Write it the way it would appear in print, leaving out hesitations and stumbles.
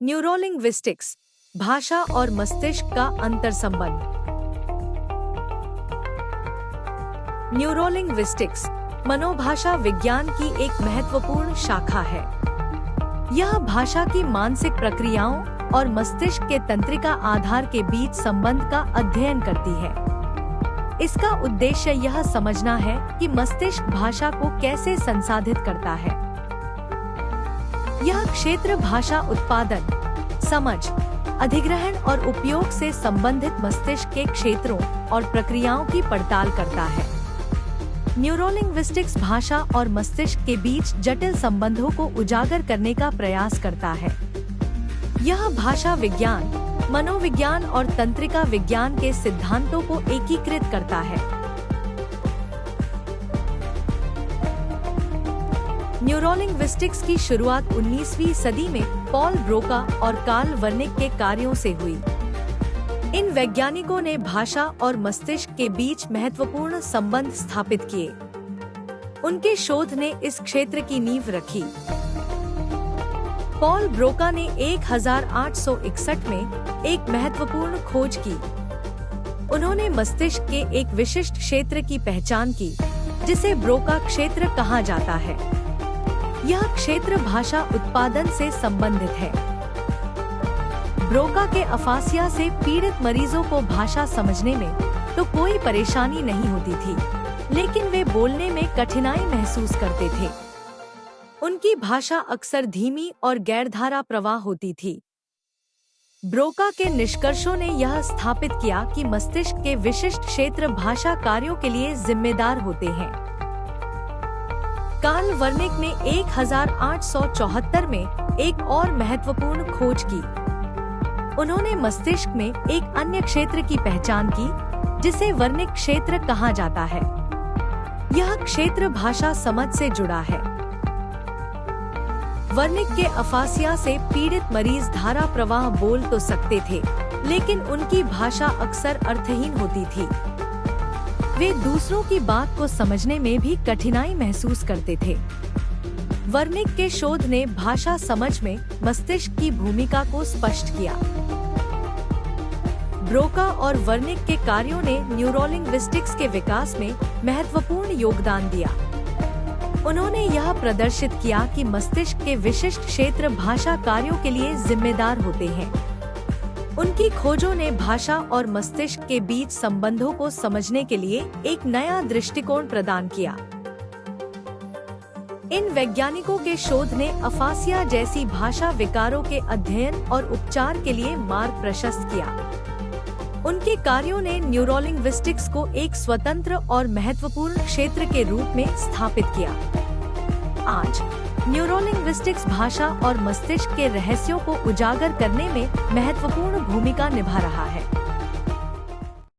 न्यूरोलिंग्विस्टिक्स, भाषा और मस्तिष्क का अंतर संबंध। न्यूरोलिंग्विस्टिक्स मनोभाषा विज्ञान की एक महत्वपूर्ण शाखा है। यह भाषा की मानसिक प्रक्रियाओं और मस्तिष्क के तंत्रिका आधार के बीच संबंध का अध्ययन करती है। इसका उद्देश्य यह समझना है कि मस्तिष्क भाषा को कैसे संसाधित करता है। यह क्षेत्र भाषा उत्पादन, समझ, अधिग्रहण और उपयोग से संबंधित मस्तिष्क के क्षेत्रों और प्रक्रियाओं की पड़ताल करता है। न्यूरोलिंग्विस्टिक्स भाषा और मस्तिष्क के बीच जटिल संबंधों को उजागर करने का प्रयास करता है। यह भाषा विज्ञान, मनोविज्ञान और तंत्रिका विज्ञान के सिद्धांतों को एकीकृत करता है। न्यूरोलिंग्विस्टिक्स की शुरुआत 19वीं सदी में पॉल ब्रोका और कार्ल वर्निक के कार्यों से हुई। इन वैज्ञानिकों ने भाषा और मस्तिष्क के बीच महत्वपूर्ण संबंध स्थापित किए। उनके शोध ने इस क्षेत्र की नींव रखी। पॉल ब्रोका ने 1861 में एक महत्वपूर्ण खोज की। उन्होंने मस्तिष्क के एक विशिष्ट क्षेत्र की पहचान की, जिसे ब्रोका क्षेत्र कहा जाता है। यह क्षेत्र भाषा उत्पादन से संबंधित है। ब्रोका के अफासिया से पीड़ित मरीजों को भाषा समझने में तो कोई परेशानी नहीं होती थी, लेकिन वे बोलने में कठिनाई महसूस करते थे। उनकी भाषा अक्सर धीमी और गैरधारा प्रवाह होती थी। ब्रोका के निष्कर्षों ने यह स्थापित किया कि मस्तिष्क के विशिष्ट क्षेत्र भाषा कार्यों के लिए जिम्मेदार होते हैं। कार्ल वर्निक ने 1874 में एक और महत्वपूर्ण खोज की। उन्होंने मस्तिष्क में एक अन्य क्षेत्र की पहचान की, जिसे वर्निक क्षेत्र कहा जाता है। यह क्षेत्र भाषा समझ से जुड़ा है। वर्निक के अफासिया से पीड़ित मरीज धारा प्रवाह बोल तो सकते थे, लेकिन उनकी भाषा अक्सर अर्थहीन होती थी। वे दूसरों की बात को समझने में भी कठिनाई महसूस करते थे। वर्निक के शोध ने भाषा समझ में मस्तिष्क की भूमिका को स्पष्ट किया। ब्रोका और वर्निक के कार्यों ने न्यूरोलिंग्विस्टिक्स के विकास में महत्वपूर्ण योगदान दिया। उन्होंने यह प्रदर्शित किया कि मस्तिष्क के विशिष्ट क्षेत्र भाषा कार्यों के लिए जिम्मेदार होते हैं। उनकी खोजों ने भाषा और मस्तिष्क के बीच संबंधों को समझने के लिए एक नया दृष्टिकोण प्रदान किया। इन वैज्ञानिकों के शोध ने अफासिया जैसी भाषा विकारों के अध्ययन और उपचार के लिए मार्ग प्रशस्त किया। उनके कार्यों ने न्यूरोलिंग्विस्टिक्स को एक स्वतंत्र और महत्वपूर्ण क्षेत्र के रूप में स्थापित किया। आज न्यूरोलिंग्विस्टिक्स भाषा और मस्तिष्क के रहस्यों को उजागर करने में महत्वपूर्ण भूमिका निभा रहा है।